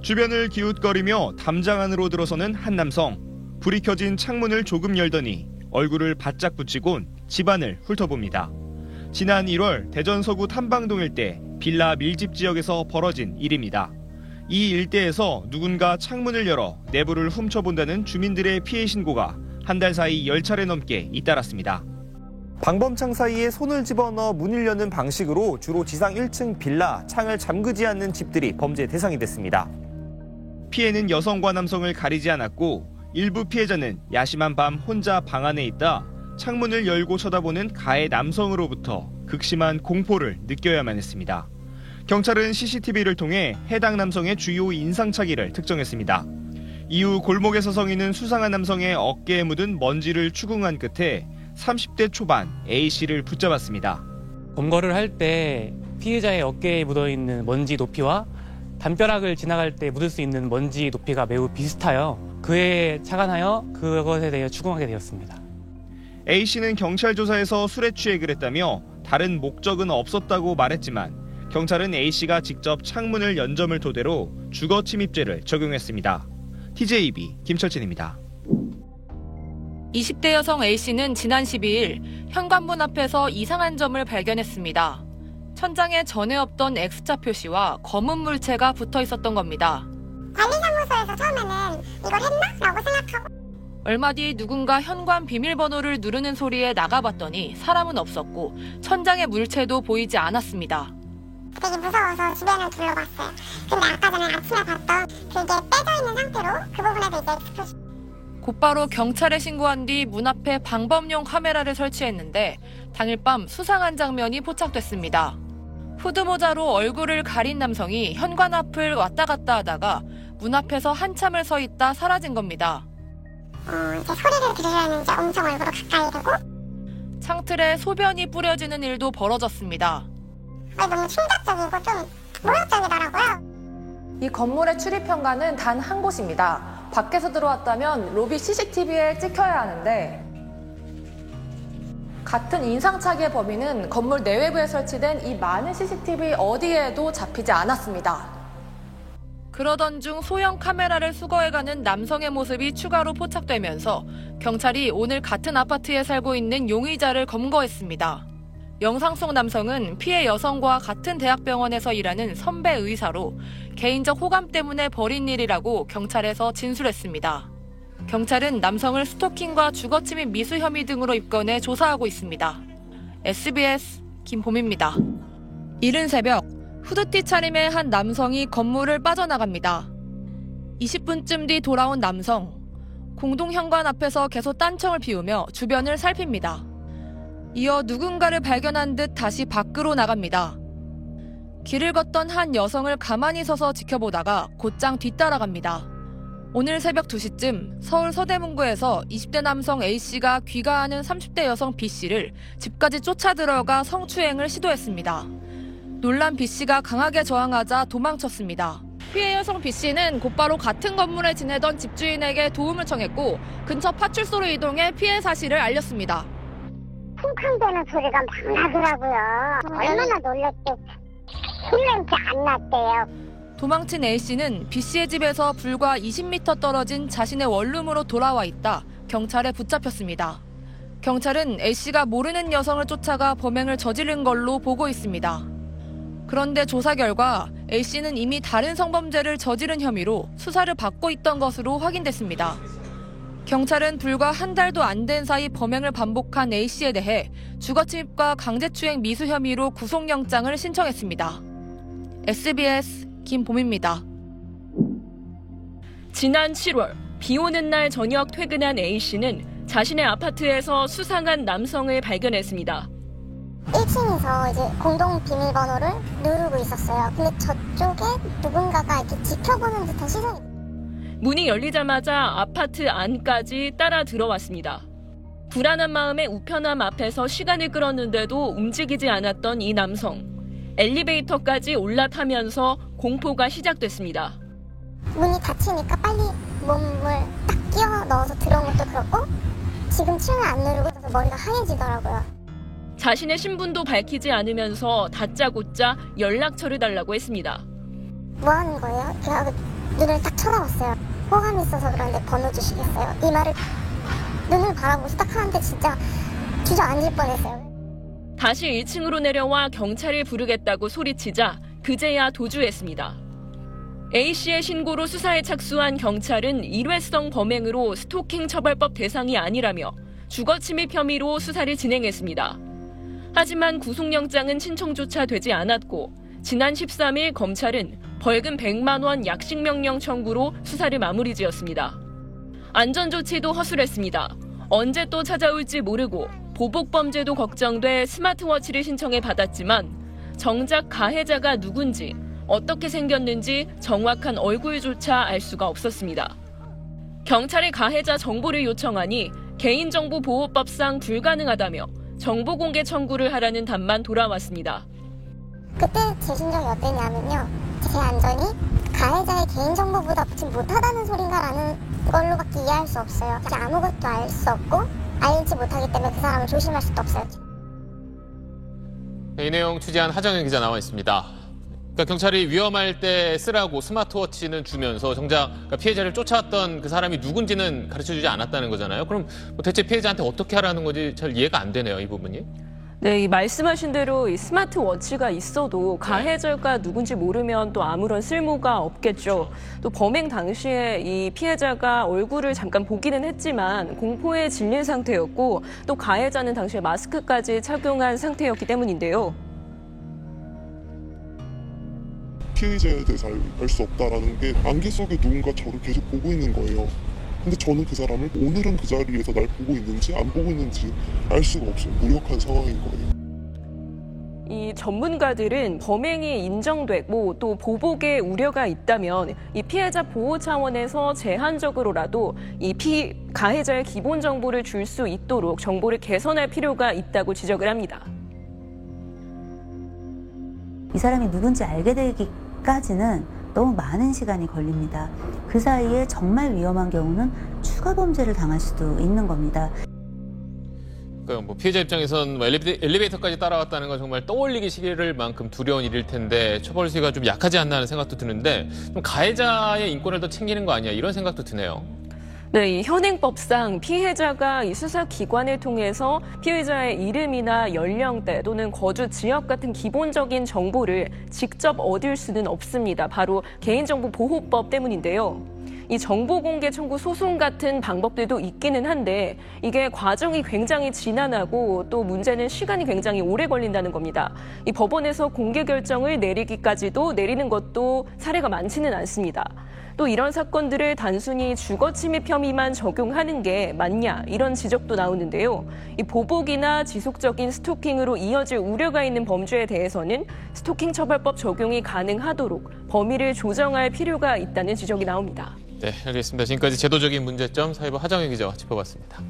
주변을 기웃거리며 담장 안으로 들어서는 한 남성. 불이 켜진 창문을 조금 열더니 얼굴을 바짝 붙이곤 집안을 훑어봅니다. 지난 1월 대전 서구 탐방동 일대 빌라 밀집 지역에서 벌어진 일입니다. 이 일대에서 누군가 창문을 열어 내부를 훔쳐본다는 주민들의 피해 신고가 한 달 사이 10차례 넘게 잇따랐습니다. 방범창 사이에 손을 집어넣어 문을 여는 방식으로 주로 지상 1층 빌라, 창을 잠그지 않는 집들이 범죄 대상이 됐습니다. 피해는 여성과 남성을 가리지 않았고 일부 피해자는 야심한 밤 혼자 방 안에 있다 창문을 열고 쳐다보는 가해 남성으로부터 극심한 공포를 느껴야만 했습니다. 경찰은 CCTV를 통해 해당 남성의 주요 인상착의를 특정했습니다. 이후 골목에서 서성이는 수상한 남성의 어깨에 묻은 먼지를 추궁한 끝에 30대 초반 A씨를 붙잡았습니다. 검거를 할 때 피해자의 어깨에 묻어있는 먼지 높이와 담벼락을 지나갈 때 묻을 수 있는 먼지 높이가 매우 비슷하여 그에 착안하여 그것에 대해 추궁하게 되었습니다. A씨는 경찰 조사에서 술에 취해 그랬다며 다른 목적은 없었다고 말했지만 경찰은 A씨가 직접 창문을 연 점을 토대로 주거 침입죄를 적용했습니다. TJB 김철진입니다. 20대 여성 A씨는 지난 12일 현관문 앞에서 이상한 점을 발견했습니다. 천장에 전에 없던 X자 표시와 검은 물체가 붙어 있었던 겁니다. 관리사무소에서 처음에는 이걸 했나? 라고 생각하고 얼마 뒤 누군가 현관 비밀번호를 누르는 소리에 나가봤더니 사람은 없었고 천장의 물체도 보이지 않았습니다. 되게 무서워서 주변을 둘러봤어요. 근데 아까 전에 아침에 봤던 그게 빼져 있는 상태로 그 부분에도 이제 X 표시. 곧바로 경찰에 신고한 뒤 문 앞에 방범용 카메라를 설치했는데 당일 밤 수상한 장면이 포착됐습니다. 후드모자로 얼굴을 가린 남성이 현관 앞을 왔다 갔다 하다가 문 앞에서 한참을 서 있다 사라진 겁니다. 이제 소리를 들으려면 이제 엄청 얼굴을 가까이 대고 창틀에 소변이 뿌려지는 일도 벌어졌습니다. 너무 충격적이고 좀 모욕적이더라고요. 이 건물의 출입 현관은 단 한 곳입니다. 밖에서 들어왔다면 로비 CCTV에 찍혀야 하는데 같은 인상착의의 범인은 건물 내외부에 설치된 이 많은 CCTV 어디에도 잡히지 않았습니다. 그러던 중 소형 카메라를 수거해가는 남성의 모습이 추가로 포착되면서 경찰이 오늘 같은 아파트에 살고 있는 용의자를 검거했습니다. 영상 속 남성은 피해 여성과 같은 대학병원에서 일하는 선배 의사로 개인적 호감 때문에 벌인 일이라고 경찰에서 진술했습니다. 경찰은 남성을 스토킹과 주거침입 미수 혐의 등으로 입건해 조사하고 있습니다. SBS 김봄입니다. 이른 새벽 후드티 차림의 한 남성이 건물을 빠져나갑니다. 20분쯤 뒤 돌아온 남성. 공동 현관 앞에서 계속 딴청을 피우며 주변을 살핍니다. 이어 누군가를 발견한 듯 다시 밖으로 나갑니다. 길을 걷던 한 여성을 가만히 서서 지켜보다가 곧장 뒤따라갑니다. 오늘 새벽 2시쯤 서울 서대문구에서 20대 남성 A씨가 귀가하는 30대 여성 B씨를 집까지 쫓아 들어가 성추행을 시도했습니다. 놀란 B씨가 강하게 저항하자 도망쳤습니다. 피해 여성 B씨는 곧바로 같은 건물에 지내던 집주인에게 도움을 청했고 근처 파출소로 이동해 피해 사실을 알렸습니다. 쿵쾅대는 소리가 막 나더라고요. 얼마나 놀랬대. 술냄새 안 났대요. 도망친 A씨는 B씨의 집에서 불과 20m 떨어진 자신의 원룸으로 돌아와 있다 경찰에 붙잡혔습니다. 경찰은 A씨가 모르는 여성을 쫓아가 범행을 저지른 걸로 보고 있습니다. 그런데 조사 결과 A씨는 이미 다른 성범죄를 저지른 혐의로 수사를 받고 있던 것으로 확인됐습니다. 경찰은 불과 한 달도 안 된 사이 범행을 반복한 A씨에 대해 주거침입과 강제추행 미수 혐의로 구속영장을 신청했습니다. SBS 김봄입니다. 지난 7월 비 오는 날 저녁 퇴근한 A씨는 자신의 아파트에서 수상한 남성을 발견했습니다. 1층에서 이제 공동 비밀번호를 누르고 있었어요. 근데 저쪽에 누군가가 이렇게 지켜보는 듯한 시선이. 문이 열리자마자 아파트 안까지 따라 들어왔습니다. 불안한 마음에 우편함 앞에서 시간을 끌었는데도 움직이지 않았던 이 남성. 엘리베이터까지 올라타면서 공포가 시작됐습니다. 문이 닫히니까 빨리 몸을 딱 끼워 넣어서 들어온 것도 그렇고 지금 층을 안 누르고 있어서 머리가 하얘지더라고요. 자신의 신분도 밝히지 않으면서 다짜고짜 연락처를 달라고 했습니다. 뭐 하는 거예요? 그냥 눈을 딱 쳐다봤어요. 호감이 있어서 그런데 번호 주시겠어요? 이 말을 눈을 바라보고 딱 하는데 진짜 주저앉을 뻔했어요. 다시 1층으로 내려와 경찰을 부르겠다고 소리치자 그제야 도주했습니다. A씨의 신고로 수사에 착수한 경찰은 일회성 범행으로 스토킹 처벌법 대상이 아니라며 주거침입 혐의로 수사를 진행했습니다. 하지만 구속영장은 신청조차 되지 않았고 지난 13일 검찰은 벌금 100만 원 약식명령 청구로 수사를 마무리지었습니다. 안전조치도 허술했습니다. 언제 또 찾아올지 모르고 보복범죄도 걱정돼 스마트워치를 신청해 받았지만 정작 가해자가 누군지 어떻게 생겼는지 정확한 얼굴조차 알 수가 없었습니다. 경찰이 가해자 정보를 요청하니 개인정보보호법상 불가능하다며 정보공개 청구를 하라는 답만 돌아왔습니다. 그때 제 심정이 어땠냐면요. 제 안전이 가해자의 개인정보보다 지금 못하다는 소린가라는 걸로밖에 이해할 수 없어요. 아무것도 알 수 없고 알지 못하기 때문에 그 사람을 조심할 수도 없어요. 이 내용 취재한 하정현 기자 나와 있습니다. 그러니까 경찰이 위험할 때 쓰라고 스마트워치는 주면서 정작 그러니까 피해자를 쫓아왔던 그 사람이 누군지는 가르쳐주지 않았다는 거잖아요. 그럼 대체 피해자한테 어떻게 하라는 건지 잘 이해가 안 되네요, 이 부분이. 네, 이 말씀하신 대로 이 스마트워치가 있어도 가해자가 누군지 모르면 또 아무런 쓸모가 없겠죠. 또 범행 당시에 이 피해자가 얼굴을 잠깐 보기는 했지만 공포에 질린 상태였고 또 가해자는 당시에 마스크까지 착용한 상태였기 때문인데요. 피해자에 대해서 알 수 없다라는 게 안개 속에 누군가 저를 계속 보고 있는 거예요. 근데 저는 그 사람을 오늘은 그 자리에서 날 보고 있는지 안 보고 있는지 알 수가 없어요. 무력한 상황인 거예요. 이 전문가들은 범행이 인정되고 또 보복의 우려가 있다면 이 피해자 보호 차원에서 제한적으로라도 이 가해자의 기본 정보를 줄 수 있도록 정보를 개선할 필요가 있다고 지적을 합니다. 이 사람이 누군지 알게 되기까지는 너무 많은 시간이 걸립니다. 그 사이에 정말 위험한 경우는 추가 범죄를 당할 수도 있는 겁니다. 그러니까 피해자 입장에선 엘리베이터까지 따라왔다는 건 정말 떠올리기 싫을 만큼 두려운 일일 텐데 처벌 수위가 좀 약하지 않나 하는 생각도 드는데 좀 가해자의 인권을 더 챙기는 거 아니야 이런 생각도 드네요. 네, 이 현행법상 피해자가 이 수사기관을 통해서 피해자의 이름이나 연령대 또는 거주 지역 같은 기본적인 정보를 직접 얻을 수는 없습니다. 바로 개인정보보호법 때문인데요. 이 정보공개 청구 소송 같은 방법들도 있기는 한데 이게 과정이 굉장히 지난하고 또 문제는 시간이 굉장히 오래 걸린다는 겁니다. 이 법원에서 공개 결정을 내리기까지도 내리는 것도 사례가 많지는 않습니다. 또 이런 사건들을 단순히 주거침입 혐의만 적용하는 게 맞냐 이런 지적도 나오는데요. 이 보복이나 지속적인 스토킹으로 이어질 우려가 있는 범죄에 대해서는 스토킹 처벌법 적용이 가능하도록 범위를 조정할 필요가 있다는 지적이 나옵니다. 네, 알겠습니다. 지금까지 제도적인 문제점 사회부 하정현 기자와 짚어봤습니다.